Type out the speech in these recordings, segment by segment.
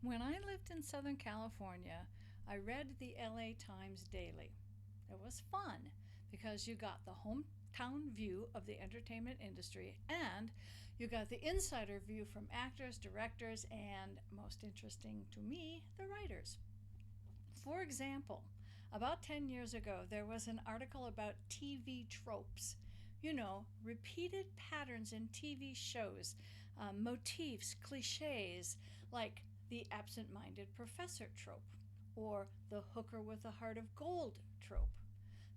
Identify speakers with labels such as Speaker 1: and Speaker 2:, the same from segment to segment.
Speaker 1: When I lived in Southern California, I read the LA Times daily. It was fun because you got the hometown view of the entertainment industry and you got the insider view from actors, directors, and, most interesting to me, the writers. For example, about 10 years ago, there was an article about TV tropes. You know, repeated patterns in TV shows, motifs, cliches, like the absent minded professor trope or the hooker with a heart of gold trope.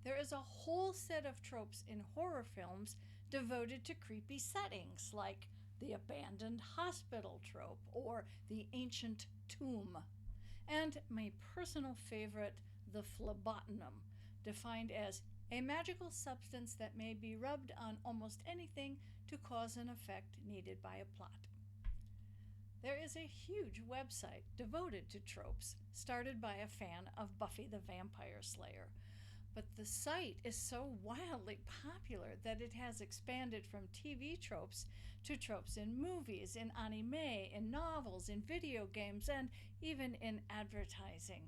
Speaker 1: There is a whole set of tropes in horror films devoted to creepy settings, like the abandoned hospital trope or the ancient tomb. And my personal favorite, the phlebotinum, defined as a magical substance that may be rubbed on almost anything to cause an effect needed by a plot. There is a huge website devoted to tropes, started by a fan of Buffy the Vampire Slayer. But the site is so wildly popular that it has expanded from TV tropes to tropes in movies, in anime, in novels, in video games, and even in advertising.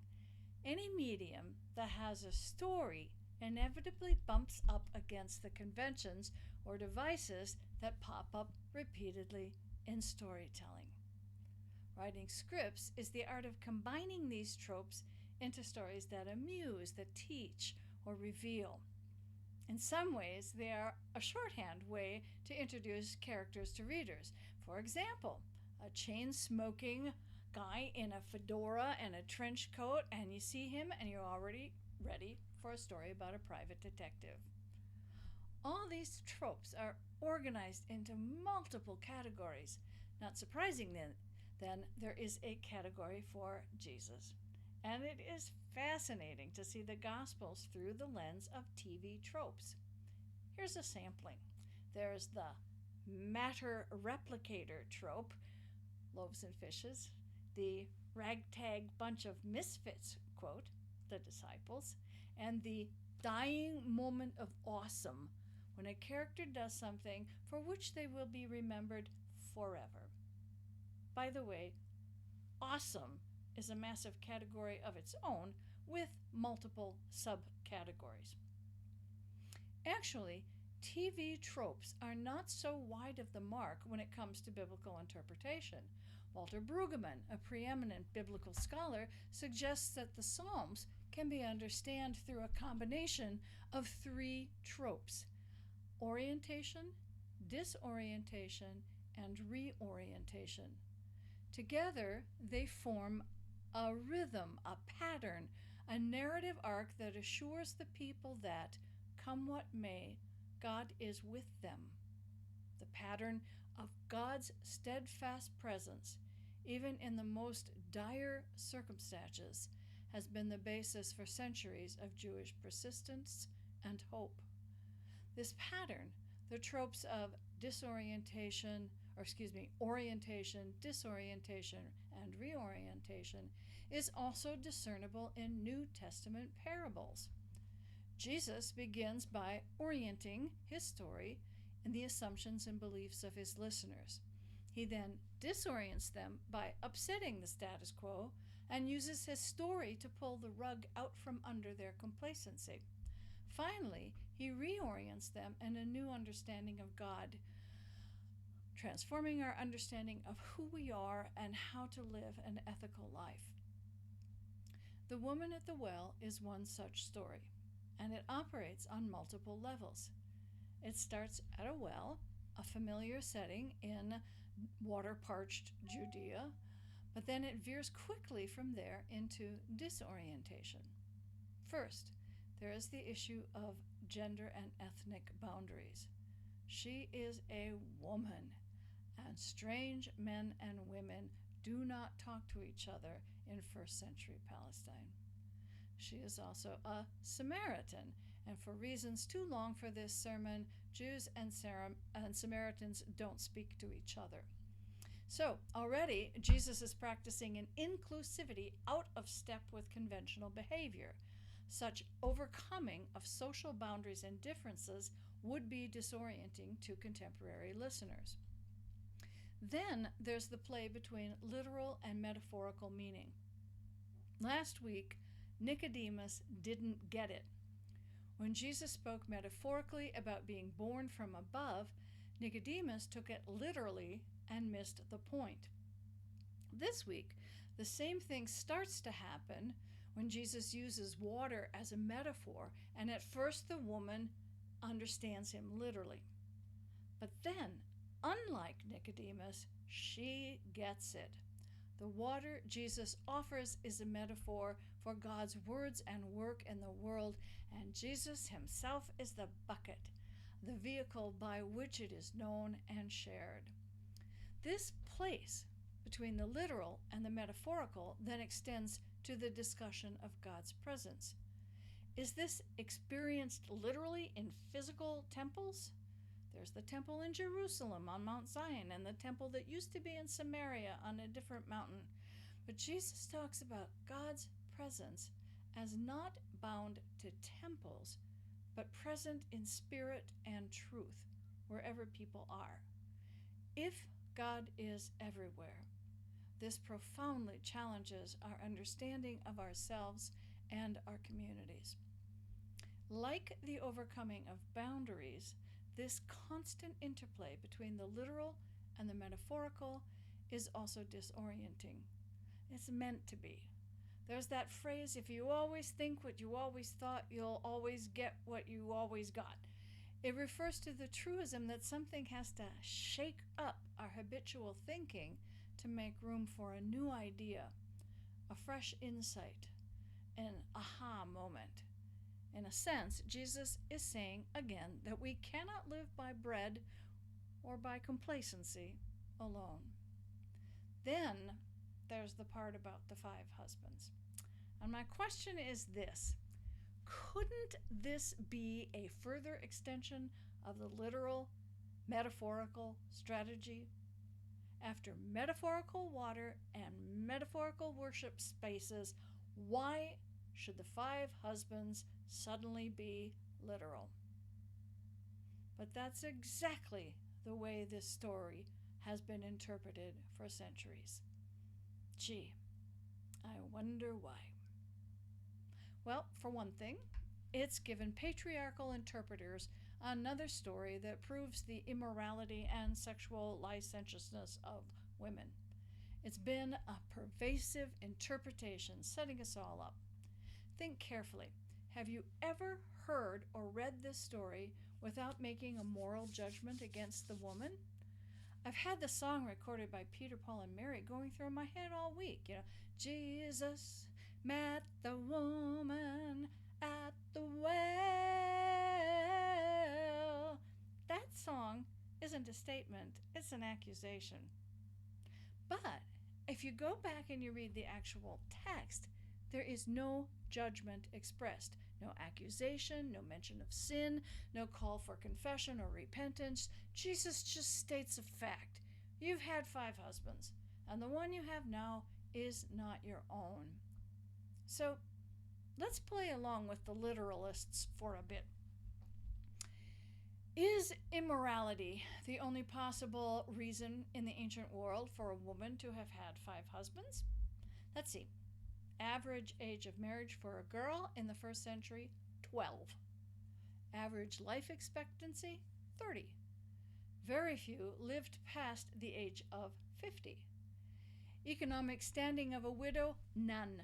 Speaker 1: Any medium that has a story inevitably bumps up against the conventions or devices that pop up repeatedly in storytelling. Writing scripts is the art of combining these tropes into stories that amuse, that teach, or reveal. In some ways, they are a shorthand way to introduce characters to readers. For example, a chain smoking guy in a fedora and a trench coat, and you see him and you're already ready for a story about a private detective. All these tropes are organized into multiple categories. Not surprising then there is a category for Jesus. And it is fascinating to see the Gospels through the lens of TV tropes. Here's a sampling. There's the matter replicator trope, loaves and fishes, the ragtag bunch of misfits quote, the disciples, and the dying moment of awesome, when a character does something for which they will be remembered forever. By the way, awesome is a massive category of its own with multiple subcategories. Actually, TV tropes are not so wide of the mark when it comes to biblical interpretation. Walter Brueggemann, a preeminent biblical scholar, suggests that the Psalms can be understood through a combination of three tropes: orientation, disorientation, and reorientation. Together, they form a rhythm, a pattern, a narrative arc that assures the people that, come what may, God is with them. The pattern of God's steadfast presence, even in the most dire circumstances, has been the basis for centuries of Jewish persistence and hope. This pattern, the tropes of orientation, disorientation, and reorientation, is also discernible in New Testament parables. Jesus begins by orienting his story in the assumptions and beliefs of his listeners. He then disorients them by upsetting the status quo and uses his story to pull the rug out from under their complacency. Finally, he reorients them in a new understanding of God, transforming our understanding of who we are and how to live an ethical life. The woman at the well is one such story, and it operates on multiple levels. It starts at a well, a familiar setting in water-parched Judea, but then it veers quickly from there into disorientation. First, there is the issue of gender and ethnic boundaries. She is a woman, and strange men and women do not talk to each other in first century Palestine. She is also a Samaritan, and for reasons too long for this sermon, Jews and Samaritans don't speak to each other. So already Jesus is practicing an inclusivity out of step with conventional behavior. Such overcoming of social boundaries and differences would be disorienting to contemporary listeners. Then there's the play between literal and metaphorical meaning. Last week, Nicodemus didn't get it. When Jesus spoke metaphorically about being born from above, Nicodemus took it literally and missed the point. This week, the same thing starts to happen when Jesus uses water as a metaphor, and at first the woman understands him literally. But then, unlike Nicodemus, she gets it. The water Jesus offers is a metaphor for God's words and work in the world, and Jesus himself is the bucket, the vehicle by which it is known and shared. This place between the literal and the metaphorical then extends to the discussion of God's presence. Is this experienced literally in physical temples? There's the temple in Jerusalem on Mount Zion and the temple that used to be in Samaria on a different mountain. But Jesus talks about God's presence as not bound to temples, but present in spirit and truth wherever people are. If God is everywhere, this profoundly challenges our understanding of ourselves and our communities. Like the overcoming of boundaries, this constant interplay between the literal and the metaphorical is also disorienting. It's meant to be. There's that phrase, if you always think what you always thought, you'll always get what you always got. It refers to the truism that something has to shake up our habitual thinking to make room for a new idea, a fresh insight, an aha moment. In a sense, Jesus is saying again that we cannot live by bread or by complacency alone. Then there's the part about the 5 husbands. And my question is this: couldn't this be a further extension of the literal, metaphorical strategy? After metaphorical water and metaphorical worship spaces, why should the 5 husbands suddenly be literal? But that's exactly the way this story has been interpreted for centuries. Gee, I wonder why. Well, for one thing, it's given patriarchal interpreters another story that proves the immorality and sexual licentiousness of women. It's been a pervasive interpretation setting us all up. Think carefully. Have you ever heard or read this story without making a moral judgment against the woman? I've had the song recorded by Peter, Paul, and Mary going through my head all week. Jesus met the woman at the well. That song isn't a statement, it's an accusation. But if you go back and you read the actual text, there is no judgment expressed, no accusation, no mention of sin, no call for confession or repentance. Jesus just states a fact. You've had 5 husbands, and the one you have now is not your own. So let's play along with the literalists for a bit. Is immorality the only possible reason in the ancient world for a woman to have had 5 husbands? Let's see. Average age of marriage for a girl in the 1st century, 12. Average life expectancy, 30. Very few lived past the age of 50. Economic standing of a widow, none.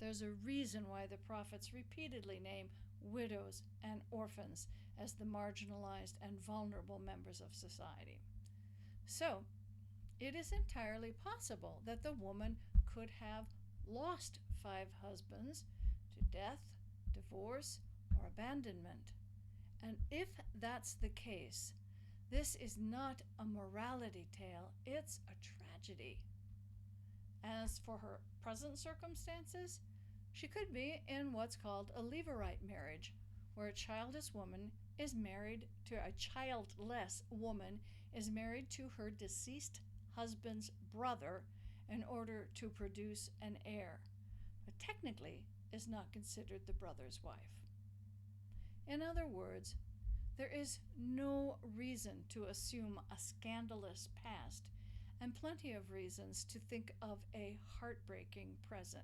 Speaker 1: There's a reason why the prophets repeatedly name widows and orphans as the marginalized and vulnerable members of society. So, it is entirely possible that the woman could have lost 5 husbands to death, divorce, or abandonment. And if that's the case, this is not a morality tale, it's a tragedy. As for her present circumstances, she could be in what's called a levirate marriage, where a childless woman is married to her deceased husband's brother in order to produce an heir, but technically is not considered the brother's wife. In other words, There is no reason to assume a scandalous past, and plenty of reasons to think of a heartbreaking present.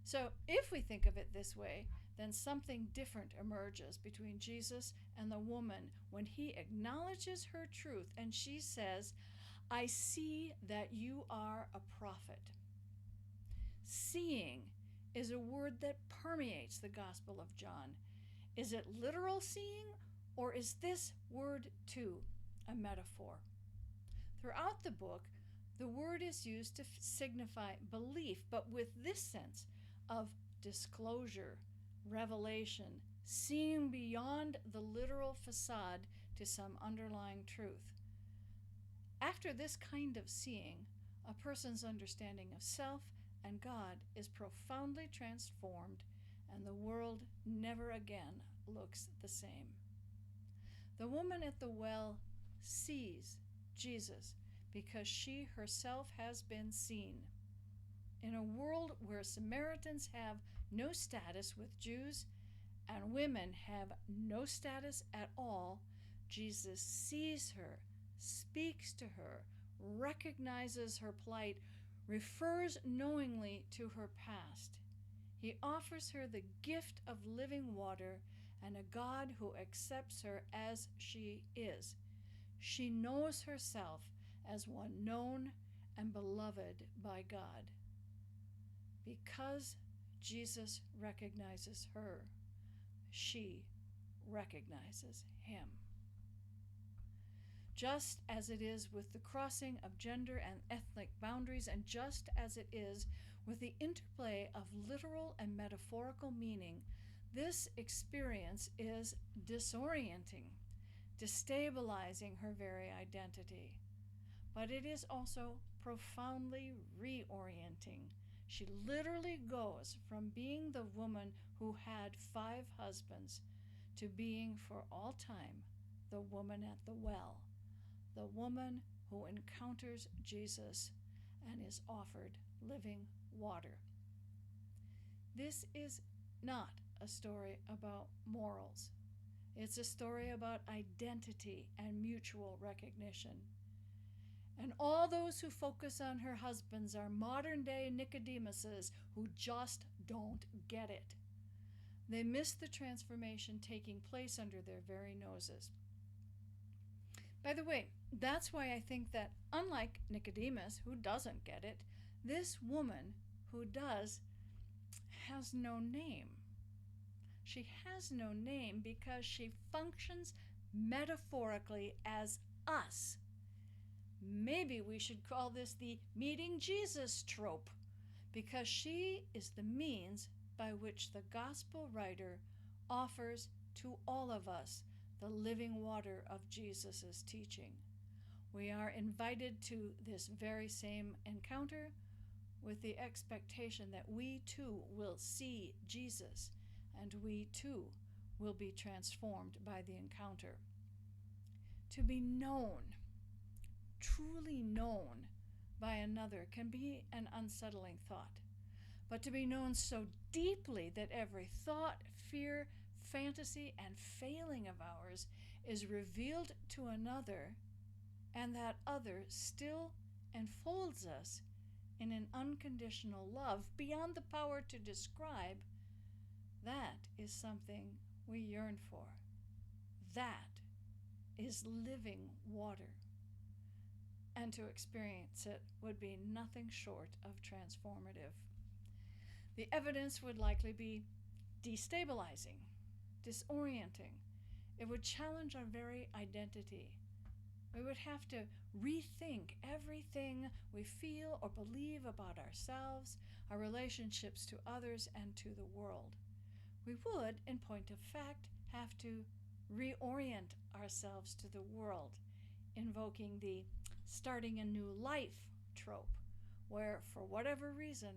Speaker 1: So, if we think of it this way, then something different emerges between Jesus and the woman when he acknowledges her truth and she says, I see that you are a prophet. Seeing is a word that permeates the Gospel of John. Is it literal seeing, or is this word too a metaphor? Throughout the book, the word is used to signify belief, but with this sense of disclosure, revelation, seeing beyond the literal facade to some underlying truth. After this kind of seeing, a person's understanding of self and God is profoundly transformed, and the world never again looks the same. The woman at the well sees Jesus because she herself has been seen. In a world where Samaritans have no status with Jews and women have no status at all, Jesus sees her, speaks to her, recognizes her plight, refers knowingly to her past. He offers her the gift of living water and a God who accepts her as she is. She knows herself as one known and beloved by God. Because Jesus recognizes her, she recognizes him. Just as it is with the crossing of gender and ethnic boundaries, and just as it is with the interplay of literal and metaphorical meaning, this experience is disorienting, destabilizing her very identity. But it is also profoundly reorienting. She literally goes from being the woman who had 5 husbands to being for all time the woman at the well, the woman who encounters Jesus and is offered living water. This is not a story about morals. It's a story about identity and mutual recognition. And all those who focus on her husbands are modern-day Nicodemuses who just don't get it. They miss the transformation taking place under their very noses. By the way, that's why I think that, unlike Nicodemus, who doesn't get it, this woman who does has no name. She has no name because she functions metaphorically as us. Maybe we should call this the meeting Jesus trope, because she is the means by which the gospel writer offers to all of us the living water of Jesus' teaching. We are invited to this very same encounter with the expectation that we too will see Jesus, and we too will be transformed by the encounter. To be known, truly known by another can be an unsettling thought. But to be known so deeply that every thought, fear, fantasy, and failing of ours is revealed to another, and that other still enfolds us in an unconditional love beyond the power to describe, that is something we yearn for. That is living water. And to experience it would be nothing short of transformative. The evidence would likely be destabilizing, disorienting. It would challenge our very identity. We would have to rethink everything we feel or believe about ourselves, our relationships to others, and to the world. We would, in point of fact, have to reorient ourselves to the world, invoking the starting a new life trope, where, for whatever reason,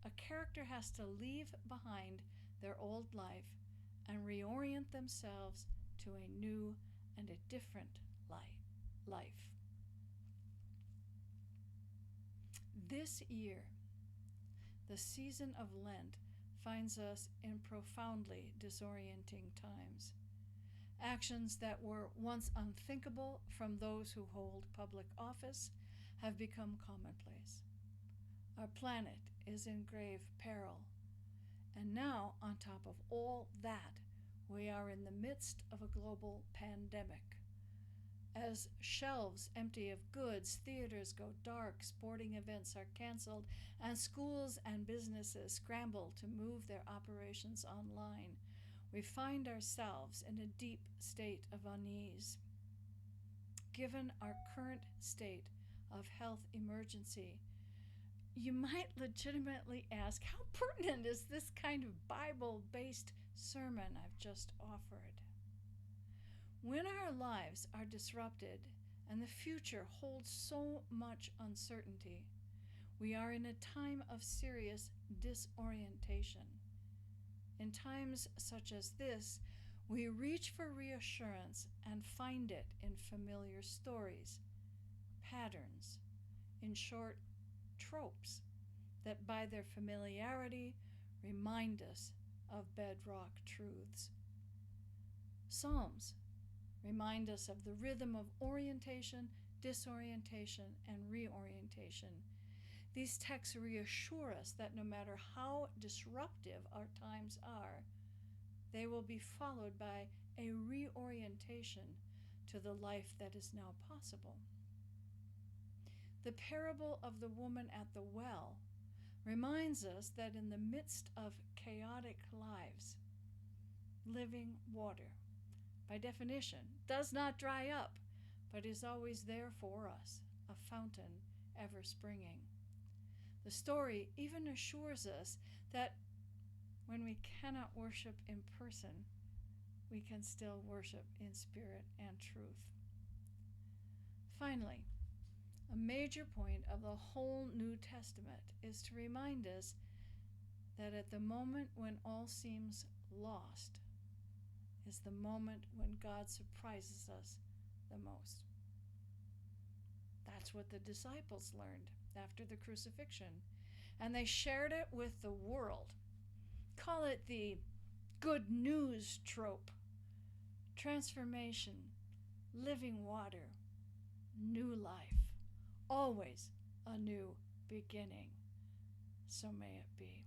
Speaker 1: a character has to leave behind their old life and reorient themselves to a new and a different life. This year, the season of Lent finds us in profoundly disorienting times. Actions that were once unthinkable from those who hold public office have become commonplace. Our planet is in grave peril. And now, on top of all that, we are in the midst of a global pandemic. As shelves empty of goods, theaters go dark, sporting events are canceled, and schools and businesses scramble to move their operations online, we find ourselves in a deep state of unease. Given our current state of health emergency, you might legitimately ask, how pertinent is this kind of Bible-based sermon I've just offered? When our lives are disrupted and the future holds so much uncertainty, we are in a time of serious disorientation. In times such as this, we reach for reassurance and find it in familiar stories, patterns, in short, tropes that by their familiarity remind us of bedrock truths. Psalms remind us of the rhythm of orientation, disorientation, and reorientation. These texts reassure us that no matter how disruptive our times are, they will be followed by a reorientation to the life that is now possible. The parable of the woman at the well reminds us that in the midst of chaotic lives, living water, by definition, does not dry up, but is always there for us, a fountain ever springing. The story even assures us that when we cannot worship in person, we can still worship in spirit and truth. Finally, a major point of the whole New Testament is to remind us that at the moment when all seems lost is the moment when God surprises us the most. That's what the disciples learned after the crucifixion, and they shared it with the world. Call it the good news trope. Transformation, living water, new life, always a new beginning. So may it be.